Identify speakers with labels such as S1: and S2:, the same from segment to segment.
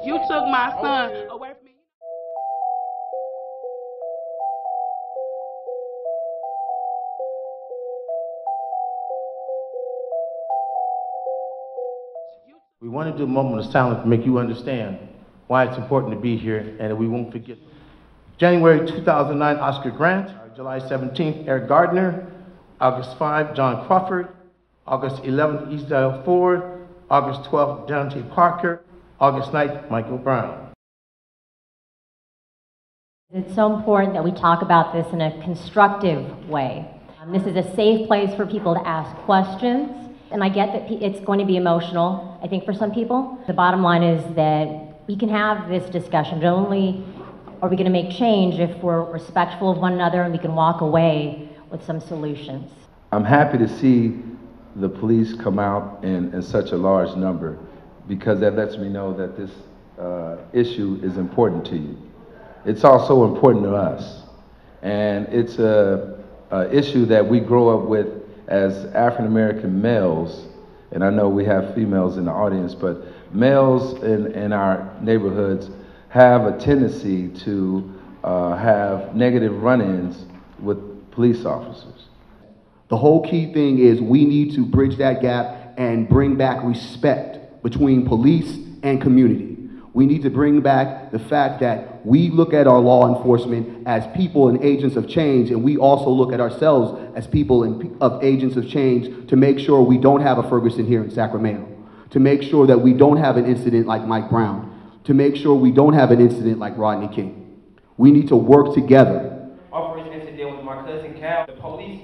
S1: You took my son away from me.
S2: We want to do a moment of silence to make you understand why it's important to be here and that we won't forget. January 2009, Oscar Grant. July 17th, Eric Gardner. August 5, John Crawford. August 11th, Eastdale Ford. August 12th, Dante Parker. August 9th, Michael Brown.
S3: It's so important that we talk about this in a constructive way. This is a safe place for people to ask questions, and I get that it's going to be emotional, I think, for some people. The bottom line is that we can have this discussion, but only are we going to make change if we're respectful of one another and we can walk away with some solutions.
S4: I'm happy to see the police come out in such a large number, because that lets me know that this issue is important to you. It's also important to us, and it's a issue that we grow up with as African-American males, and I know we have females in the audience, but males in our neighborhoods have a tendency to have negative run-ins with police officers.
S5: The whole key thing is we need to bridge that gap and bring back respect between police and community. We need to bring back the fact that we look at our law enforcement as people and agents of change, and we also look at ourselves as people and agents of change to make sure we don't have a Ferguson here in Sacramento, to make sure that we don't have an incident like Mike Brown, to make sure we don't have an incident like Rodney King. We need to work together.
S6: Our first incident with my cousin Cal, the police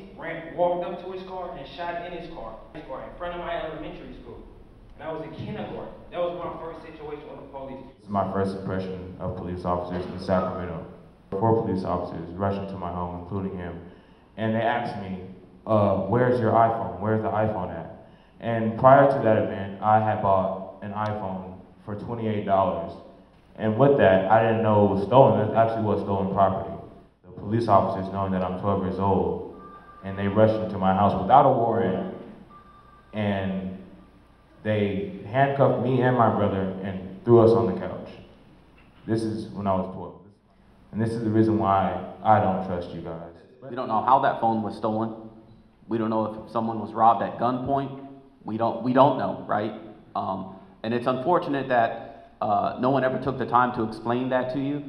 S6: walked up to his car and shot in his car in front of my elementary school. And I was in kindergarten. That was my first situation with the police.
S7: It's my first impression of police officers in Sacramento. 4 police officers rushed into my home, including him, and they asked me, where's your iPhone? Where's the iPhone at? And prior to that event, I had bought an iPhone for $28. And with that, I didn't know it was stolen. It actually was stolen property. The police officers, knowing that I'm 12 years old, and they rushed into my house without a warrant, and they handcuffed me and my brother and threw us on the couch. This is when I was 12. And this is the reason why I don't trust you guys.
S8: We don't know how that phone was stolen. We don't know if someone was robbed at gunpoint. We don't know, right? And it's unfortunate that no one ever took the time to explain that to you,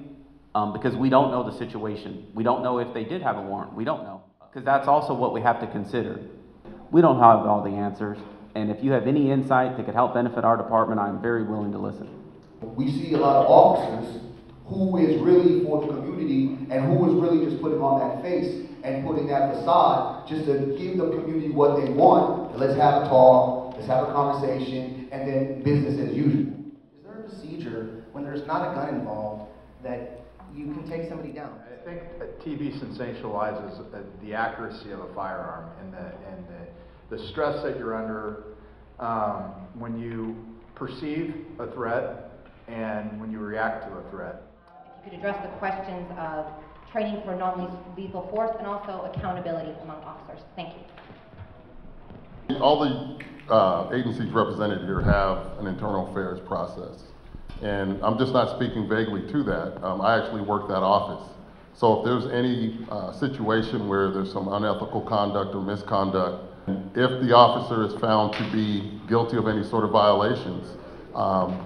S8: because we don't know the situation. We don't know if they did have a warrant. We don't know, because that's also what we have to consider. We don't have all the answers, and if you have any insight that could help benefit our department, I'm very willing to listen.
S5: We see a lot of officers who is really for the community and who is really just putting on that face and putting that facade just to give the community what they want. Let's have a talk, let's have a conversation, and then business as usual.
S9: Is there a procedure when there's not a gun involved that you can take somebody down?
S10: I think TV sensationalizes the accuracy of a firearm and the stress that you're under when you perceive a threat and when you react to a threat.
S11: If you could address the questions of training for non-lethal force and also accountability among officers. Thank you.
S12: All the agencies represented here have an internal affairs process. And I'm just not speaking vaguely to that. I actually work that office. So if there's any situation where there's some unethical conduct or misconduct, if the officer is found to be guilty of any sort of violations,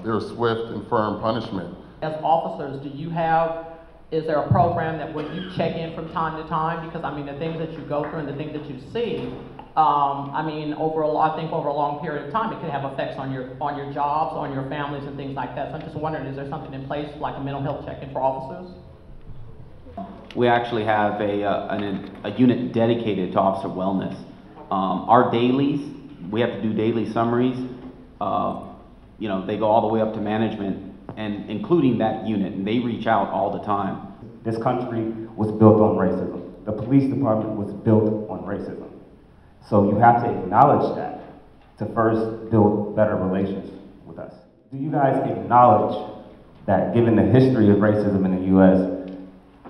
S12: there's swift and firm punishment.
S13: As officers, is there a program that when you check in from time to time? Because I mean, the things that you go through and the things that you see, I think over a long period of time, it could have effects on your jobs, on your families, and things like that. So I'm just wondering, is there something in place like a mental health check-in for officers?
S8: We actually have a unit dedicated to officer wellness. Our dailies, we have to do daily summaries. They go all the way up to management, and including that unit, and they reach out all the time.
S14: This country was built on racism. The police department was built on racism. So you have to acknowledge that to first build better relations with us. Do you guys acknowledge that given the history of racism in the U.S.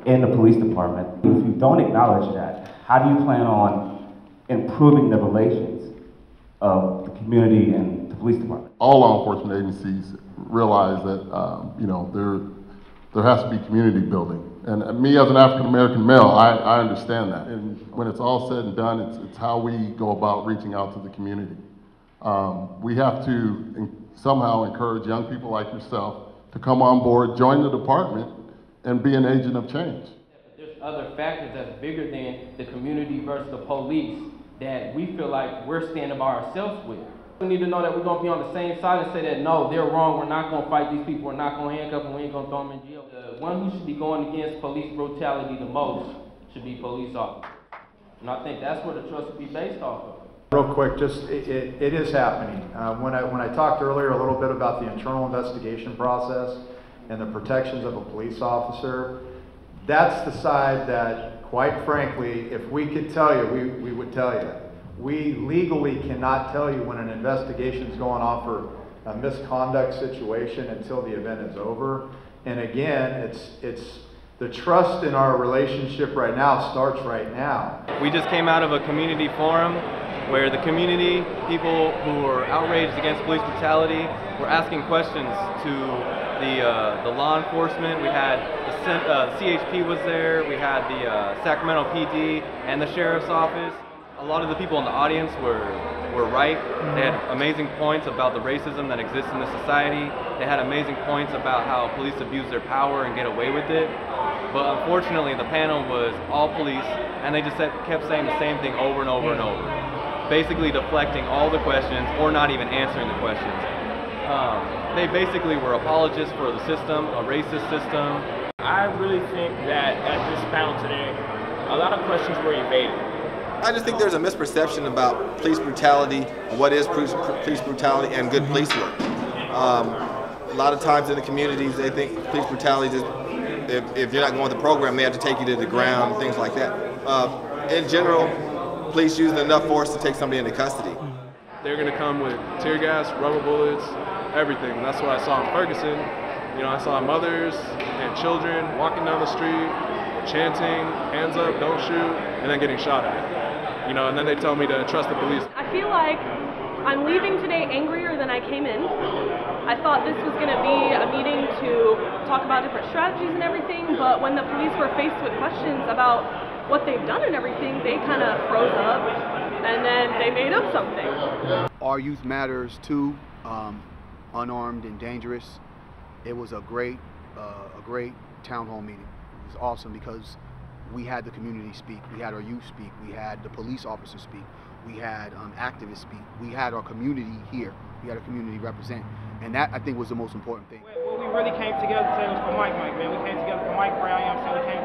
S14: in the police department, if you don't acknowledge that, how do you plan on improving the relations of the community and the police department?
S12: all law enforcement agencies realize that, you know, there has to be community building. And me as an African-American male, I understand that. And when it's all said and done, it's how we go about reaching out to the community. We have to somehow encourage young people like yourself to come on board, join the department, and be an agent of change.
S6: There's other factors that's bigger than the community versus the police that we feel like we're standing by ourselves with. We need to know that we're going to be on the same side and say that, no, they're wrong, we're not going to fight these people, we're not going to handcuff them, we ain't going to throw them in jail. The one who should be going against police brutality the most should be police officers. And I think that's where the trust will be based off of.
S10: Real quick, just it is happening. When I talked earlier a little bit about the internal investigation process and the protections of a police officer, that's the side that, quite frankly, if we could tell you, we would tell you. We legally cannot tell you when an investigation is going on for a misconduct situation until the event is over. And again, it's the trust in our relationship right now starts right now.
S15: We just came out of a community forum where the community, people who were outraged against police brutality, were asking questions to the law enforcement. We had the CHP was there, we had the Sacramento PD and the Sheriff's Office. A lot of the people in the audience were right. They had amazing points about the racism that exists in this society. They had amazing points about how police abuse their power and get away with it. But unfortunately, the panel was all police, and they just kept saying the same thing over and over and over, basically deflecting all the questions or not even answering the questions. They basically were apologists for the system, a racist system.
S16: I really think that at this panel today, a lot of questions were evaded.
S17: I just think there's a misperception about police brutality, what is police brutality, and good police work. A lot of times in the communities, they think police brutality is, if you're not going with the program, they have to take you to the ground, things like that. In general, police using enough force to take somebody into custody.
S18: They're going to come with tear gas, rubber bullets, everything. That's what I saw in Ferguson. You know, I saw mothers and children walking down the street, chanting, hands up, don't shoot, and then getting shot at. You know, and then they tell me to trust the police.
S19: I feel like I'm leaving today angrier than I came in. I thought this was going to be a meeting to talk about different strategies and everything, but when the police were faced with questions about what they've done and everything, they kind of froze up, and then they made up something.
S5: Our Youth Matters 2, Unarmed and Dangerous. It was a great town hall meeting. It was awesome because we had the community speak, we had our youth speak, we had the police officers speak, we had activists speak, we had our community here, we had our community represent, and that I think was the most important thing.
S6: What we really came together to say was for Mike, man. We came together for Mike Brown, you know what I'm saying? We came